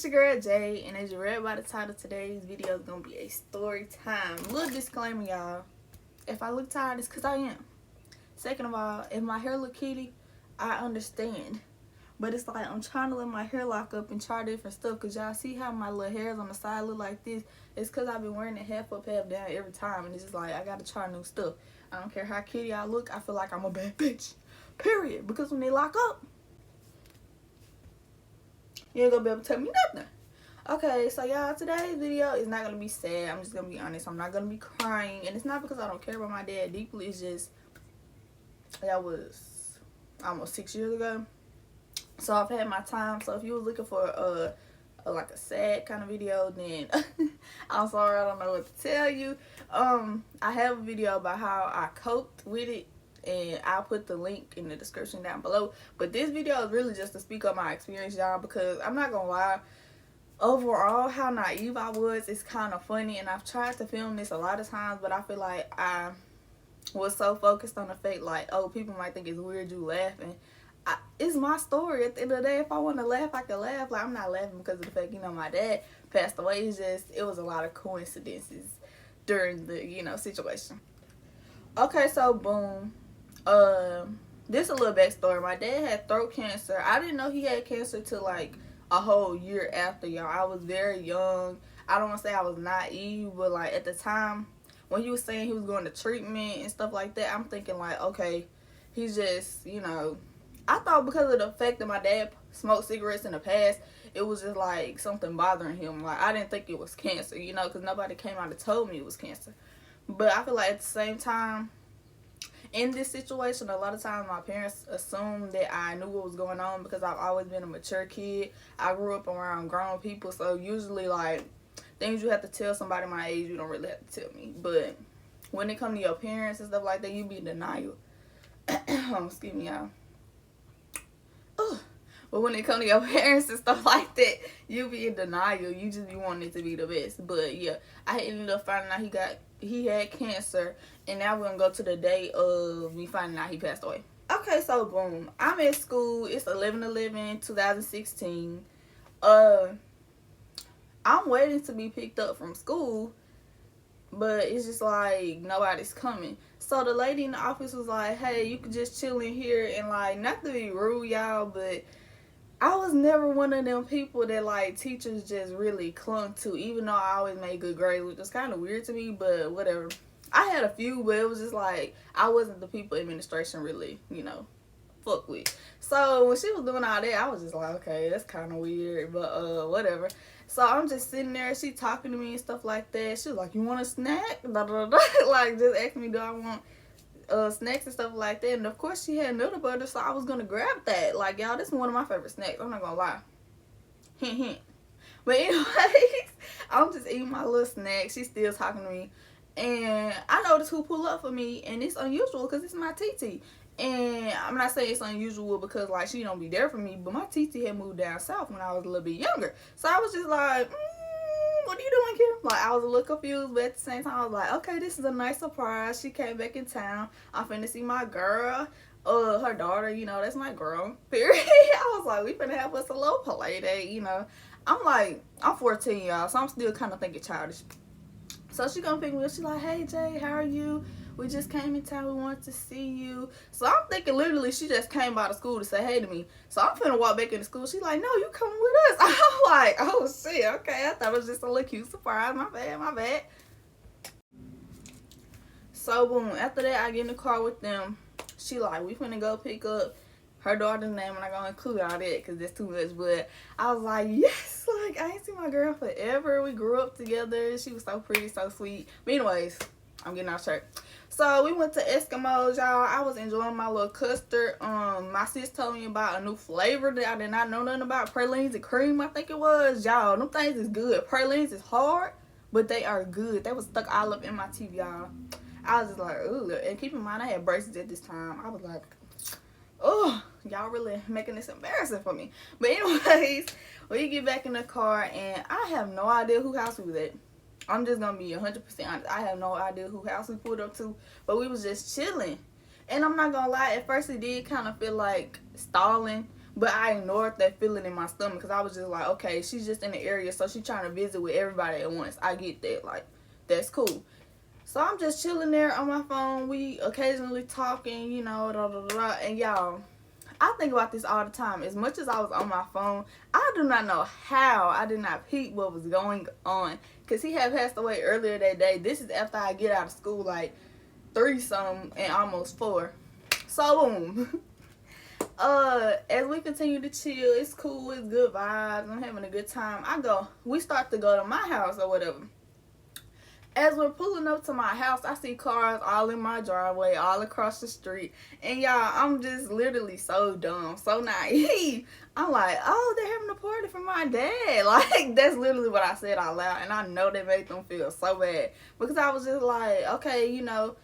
your girl Jay, and as you read by the title, today's video is gonna be a story time. Little disclaimer, y'all. If I look tired, it's because I am. Second of all, if my hair look kitty, I understand. But it's like I'm trying to let my hair lock up and try different stuff, because y'all see how my little hairs on the side look like this? It's because I've been wearing it half up, half down every time, and it's just like I gotta try new stuff. I don't care how kitty I look, I feel like I'm a bad bitch. Period. Because when they lock up, you ain't gonna be able to tell me nothing. Okay, so y'all, today's video is not gonna be sad. I'm just gonna be honest. I'm not gonna be crying, and it's not because I don't care about my dad deeply. It's just that was almost 6 years ago. So I've had my time. So if you was looking for like a sad kind of video, then I'm sorry, I don't know what to tell you. I have a video about how I coped with it, and I'll put the link in the description down below. But this video is really just to speak on my experience, y'all, because I'm not gonna lie, overall how naive I was is kind of funny, and I've tried to film this a lot of times, but I feel like I was so focused on the fact like, oh, people might think it's weird you laughing. It's my story. At the end of the day, if I want to laugh, I can laugh. Like, I'm not laughing because of the fact, my dad passed away. It's just, it was a lot of coincidences during the, situation. Okay, so boom. This is a little backstory. My dad had throat cancer. I didn't know he had cancer till like a whole year after, y'all. I was very young. I don't want to say I was naive, but like at the time when he was saying he was going to treatment and stuff like that, I'm thinking like, okay, he's just, I thought because of the fact that my dad smoked cigarettes in the past, it was just like something bothering him. Like, I didn't think it was cancer, because nobody came out and told me it was cancer. But I feel like at the same time, in this situation, a lot of times my parents assumed that I knew what was going on because I've always been a mature kid. I grew up around grown people, so usually like things you have to tell somebody my age, you don't really have to tell me. But when it comes to your parents and stuff like that, you be in denial. Excuse me, y'all. But when it comes to your parents and stuff like that, you be in denial. You just be wanting it to be the best. But yeah, I ended up finding out he had cancer, and now we're gonna go to the day of me finding out he passed away. Okay, so boom, I'm at school. It's 11/11/2016. I'm waiting to be picked up from school, but it's just like nobody's coming. So the lady in the office was like, hey, you could just chill in here, and like, not to be rude, y'all, but I was never one of them people that like teachers just really clung to, even though I always made good grades, which was kind of weird to me, but whatever. I had a few, but it was just like I wasn't the people administration really, fuck with. So when she was doing all that, I was just like, okay, that's kind of weird, but whatever. So I'm just sitting there, she talking to me and stuff like that. She was like, you want a snack? Like, just asking me, do I want snacks and stuff like that. And of course she had nutter butter, so I was gonna grab that. Like, y'all, this is one of my favorite snacks, I'm not gonna lie. Hint hint. But anyways, I'm just eating my little snack. She's still talking to me, and I noticed who pulled up for me, and it's unusual because it's my TT. And I'm not saying it's unusual because like she don't be there for me, but my TT had moved down south when I was a little bit younger, so I was just like, what are you doing here? Like, I was a little confused, but at the same time I was like, okay, this is a nice surprise. She came back in town. I'm finna see my girl, her daughter, that's my girl, period. I was like, we finna have us a little play date, I'm like, I'm 14, y'all, so I'm still kind of thinking childish. So she gonna pick me up. She's like, hey Jay, how are you? We just came in town, we wanted to see you. So I'm thinking literally she just came by the school to say hey to me. So I'm finna walk back into school. She's like, no, you coming with us. I'm like, oh shit, okay. I thought it was just a little cute surprise. My bad. So boom, after that I get in the car with them. She like, we finna go pick up her daughter's name. I'm not gonna include all that because that's too much. But I was like, yes, like I ain't seen my girl forever. We grew up together. She was so pretty, so sweet. But anyways, I'm getting off track. So we went to Eskimos, y'all. I was enjoying my little custard. My sis told me about a new flavor that I did not know nothing about. Pralines and cream, I think it was. Y'all, them things is good. Pralines is hard, but they are good. They was stuck all up in my teeth, y'all. I was just like, ooh. And keep in mind, I had braces at this time. I was like, oh, y'all really making this embarrassing for me. But anyways, we get back in the car, and I have no idea who house we was at. I'm just gonna be 100% honest. I have no idea who house we pulled up to, but we was just chilling. And I'm not gonna lie, at first it did kind of feel like stalling, But I ignored that feeling in my stomach because I was just like, okay, she's just in the area, so she's trying to visit with everybody at once. I get that. Like, that's cool. So I'm just chilling there on my phone. We occasionally talking, you know, da da da. And y'all, I think about this all the time. As much as I was on my phone, I do not know how I did not peep what was going on. Because he had passed away earlier that day. This is after I get out of school, like 3-something and almost 4. So, boom. As we continue to chill, it's cool, it's good vibes, I'm having a good time. We start to go to my house or whatever. As we're pulling up to my house, I see cars all in my driveway, all across the street. And y'all, I'm just literally so dumb, so naive. I'm like, oh, they're having a party for my dad. Like, that's literally what I said out loud. And I know that made them feel so bad. Because I was just like, okay, you know,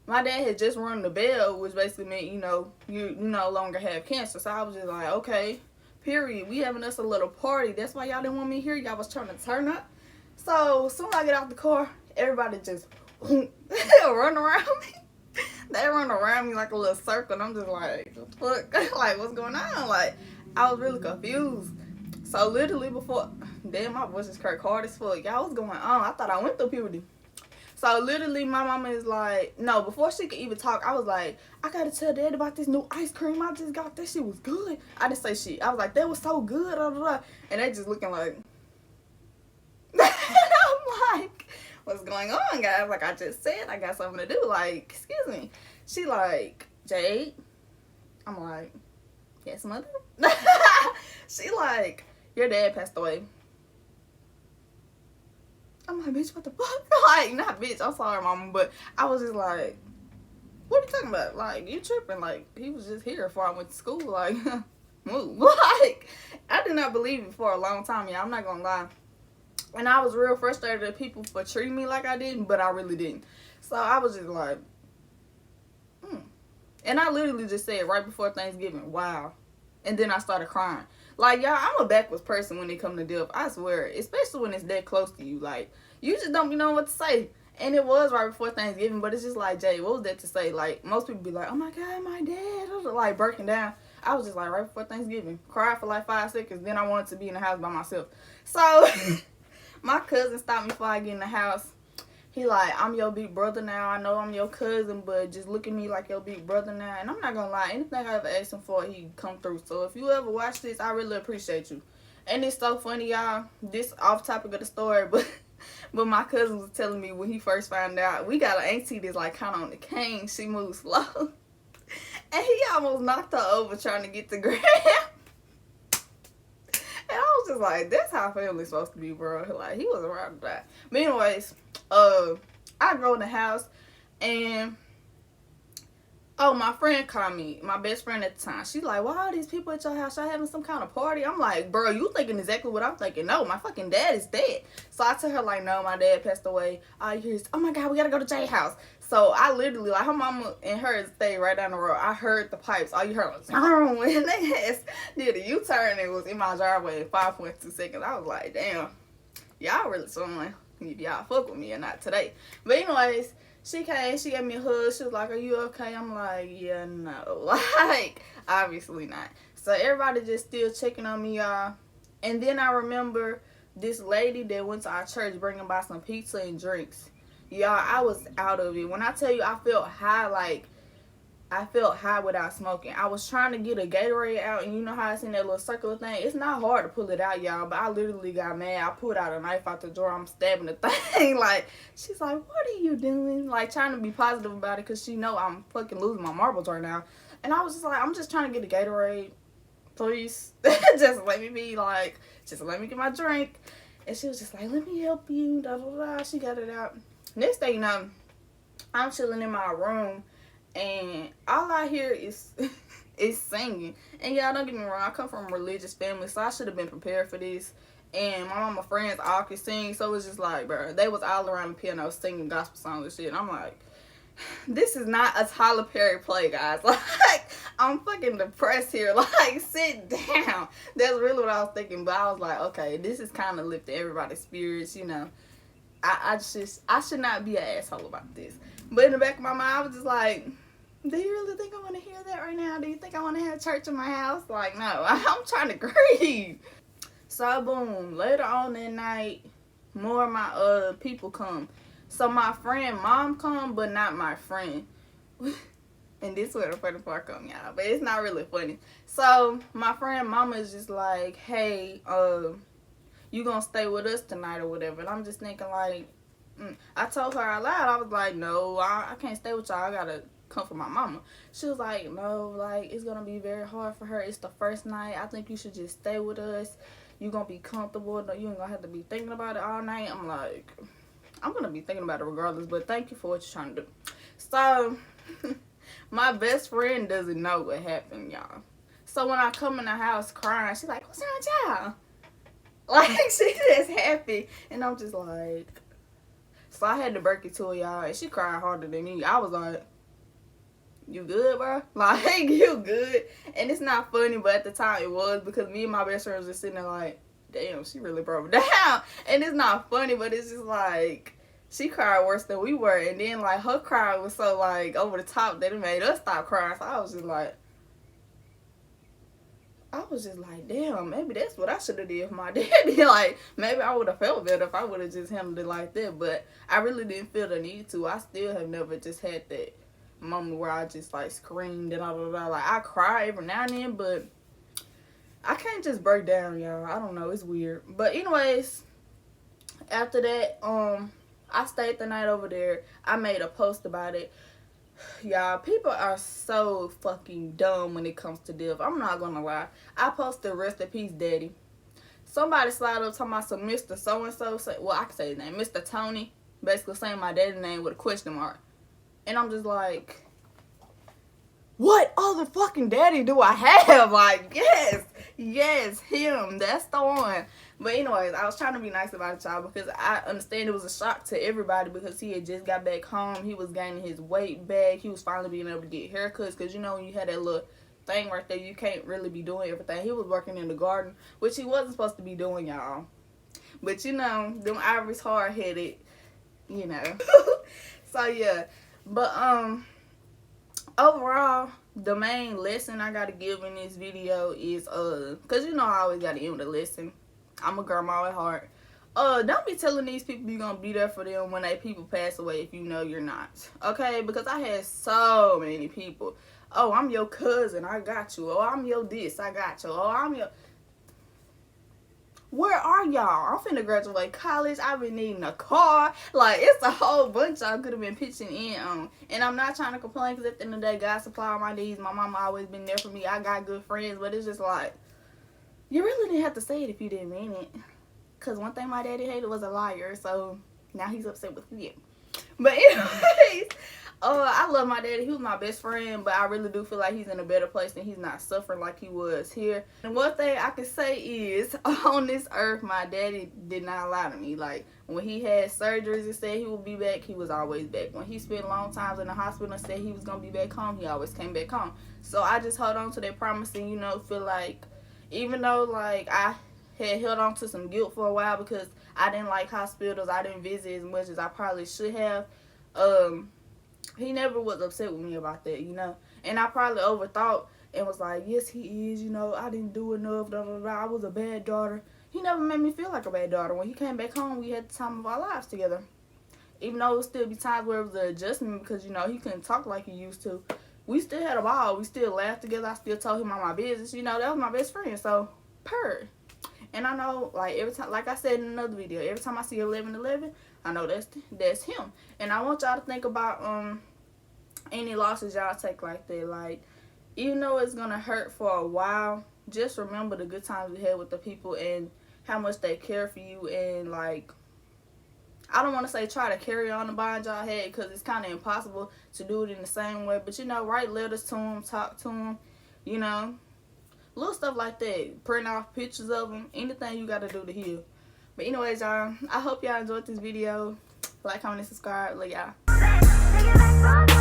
my dad had just rung the bell, which basically meant, you know, you no longer have cancer. So I was just like, okay, period. We having us a little party. That's why y'all didn't want me here. Y'all was trying to turn up. So as soon as I get out the car, everybody just run around me. They run around me like a little circle. And I'm just like, what the fuck? Like, what's going on? Like, I was really confused. So literally before, damn, my voice is cracked hard as fuck. Y'all, what's going on? I thought I went through puberty. So literally my mama is like, no, before she could even talk, I was like, I gotta tell Dad about this new ice cream I just got. That shit was good. I didn't say shit. I was like, that was so good. Blah, blah, blah. And they just looking like, I'm like, what's going on, guys? Like I just said, I got something to do. Like, excuse me. She like, Jade? I'm like, yes, mother? She like, your dad passed away. I'm like, bitch, what the fuck? Like, not bitch, I'm sorry, mama, but I was just like, what are you talking about? Like, you tripping. Like, he was just here before I went to school. Like, move. Like, I did not believe it for a long time, y'all. I'm not gonna lie. And I was real frustrated at people for treating me like I didn't, but I really didn't. So I was just like, And I literally just said right before Thanksgiving, wow. And then I started crying. Like, y'all, I'm a backwards person when it comes to death. I swear. Especially when it's that close to you. Like, you just don't be knowing what to say. And it was right before Thanksgiving, but it's just like, Jay, what was that to say? Like, most people be like, oh my God, my dad. Like, breaking down. I was just like, right before Thanksgiving. Cried for like 5 seconds. Then I wanted to be in the house by myself. So, my cousin stopped me before I get in the house. He like, I'm your big brother now. I know I'm your cousin, but just look at me like your big brother now. And I'm not gonna lie, anything I ever asked him for, he come through. So if you ever watch this, I really appreciate you. And it's so funny, y'all. This off topic of the story, but my cousin was telling me when he first found out, we got an auntie that's like kind of on the cane. She moves slow. And he almost knocked her over trying to get the gram. And I was just like, that's how family's supposed to be, bro. Like, he was around to die. But anyways, I go in the house and my friend called me, my best friend at the time. She's like, why are these people at your house? Y'all having some kind of party? I'm like, bro, you thinking exactly what I'm thinking. No, my fucking dad is dead. So I tell her like, no, my dad passed away. All you hear is, oh my God, we gotta go to Jay's house. So I literally, like, her mama and her stayed right down the road. I heard the pipes. All you heard was, when they did a U-turn, it was in my driveway in 5.2 seconds. I was like, damn, y'all really showing if y'all fuck with me or not today. But anyways, she came, she gave me a hug. She was like, are you okay? I'm like, yeah, no. Like, obviously not. So everybody just still checking on me, y'all. And then I remember this lady that went to our church bringing by some pizza and drinks. Y'all, I was out of it. When I tell you I felt high, like, I felt high without smoking. I was trying to get a Gatorade out, and you know how it's in that little circular thing? It's not hard to pull it out, y'all, but I literally got mad. I pulled out a knife out the drawer. I'm stabbing the thing. Like, she's like, what are you doing? Like, trying to be positive about it because she know I'm fucking losing my marbles right now. And I was just like, I'm just trying to get a Gatorade. Please. Just let me be, like, just let me get my drink. And she was just like, let me help you. Da, da, da. She got it out. Next thing you know, I'm chilling in my room, and all I hear is singing. And y'all, don't get me wrong, I come from a religious family, so I should have been prepared for this. And my mama friends all could sing, so it was just like, bro, they was all around the piano singing gospel songs and shit. And I'm like, this is not a Tyler Perry play, guys. Like, I'm fucking depressed here. Like, sit down. That's really what I was thinking. But I was like, okay, this is kind of lifting everybody's spirits, you know. I should not be an asshole about this. But in the back of my mind, I was just like, Do you really think I want to hear that right now? Do you think I want to have church in my house? Like, no, I'm trying to grieve. So, boom, later on that night, more of my people come. So, my friend mom come, but not my friend. And this is where the funny part come, y'all. But it's not really funny. So, my friend mama is just like, hey, you gonna stay with us tonight or whatever. And I'm just thinking like, I told her out loud, I was like, no, I can't stay with y'all. I gotta come for my mama. She was like, no, like, it's gonna be very hard for her. It's the first night. I think you should just stay with us. You gonna be comfortable. You ain't gonna have to be thinking about it all night. I'm like, I'm gonna be thinking about it regardless, but thank you for what you're trying to do. So, my best friend doesn't know what happened, y'all. So when I come in the house crying, she's like, what's wrong with y'all? Like, she just happy. And I'm just like, so I had to break it to her, y'all. And she cried harder than me. I was like, you good, bro? Like, you good? And it's not funny, but at the time it was, because me and my best friend was just sitting there like, damn, she really broke down. And it's not funny, but it's just like, she cried worse than we were. And then, like, her cry was so, like, over the top that it made us stop crying. So I was just like, damn, maybe that's what I should have did for my daddy. Like, maybe I would have felt better if I would have just handled it like that. But I really didn't feel the need to. I still have never just had that moment where I just, like, screamed and all. Like, I cry every now and then, but I can't just break down, y'all. I don't know. It's weird. But anyways, after that, I stayed the night over there. I made a post about it. Y'all, people are so fucking dumb when it comes to death. I'm not gonna lie. I posted rest in peace, daddy. Somebody slide up talking about some Mr. So-and-so. Well, I can say his name. Mr. Tony. Basically saying my daddy's name with a question mark. And I'm just like, what other fucking daddy do I have? Like, yes, him. That's the one. But anyways, I was trying to be nice about it, y'all, because I understand it was a shock to everybody because he had just got back home. He was gaining his weight back. He was finally being able to get haircuts because, you know, when you had that little thing right there, you can't really be doing everything. He was working in the garden, which he wasn't supposed to be doing, y'all. But, you know, them Ivory's hard-headed, you know. So, yeah. But, overall, the main lesson I gotta give in this video is, because, you know, I always gotta end with a lesson. I'm a grandma at heart. Don't be telling these people you're gonna be there for them when they people pass away if you know you're not. Okay? Because I had so many people. Oh, I'm your cousin, I got you. Oh, I'm your this, I got you. Oh, I'm your... Where are y'all? I'm finna graduate college. I've been needing a car. Like, it's a whole bunch y'all could have been pitching in on. And I'm not trying to complain because at the end of the day, God supply all my needs. My mama always been there for me. I got good friends. But it's just like, you really didn't have to say it if you didn't mean it. Because one thing my daddy hated was a liar. So now he's upset with me. But anyways, I love my daddy. He was my best friend. But I really do feel like he's in a better place and he's not suffering like he was here. And one thing I can say is, on this earth, my daddy did not lie to me. Like, when he had surgeries and said he would be back, he was always back. When he spent long times in the hospital and said he was going to be back home, he always came back home. So I just hold on to that promise and, you know, feel like, even though, like, I had held on to some guilt for a while because I didn't like hospitals, I didn't visit as much as I probably should have, he never was upset with me about that, you know. And I probably overthought and was like, yes, he is, you know, I didn't do enough, blah, blah, blah. I was a bad daughter. He never made me feel like a bad daughter. When he came back home, we had the time of our lives together. Even though it would still be times where it was an adjustment because, you know, he couldn't talk like he used to. We still had a ball. We still laughed together. I still told him all my business. You know, that was my best friend. So, purr. And I know, like, every time, like I said in another video, every time I see 1111, I know that's him. And I want y'all to think about any losses y'all take like that. Like, even though it's gonna hurt for a while, just remember the good times we had with the people and how much they care for you. And, like, I don't want to say try to carry on the bond y'all had because it's kind of impossible to do it in the same way. But, you know, write letters to them, talk to them, you know. Little stuff like that. Print off pictures of them. Anything you got to do to heal. But anyways, y'all, I hope y'all enjoyed this video. Like, comment, and subscribe. Love y'all.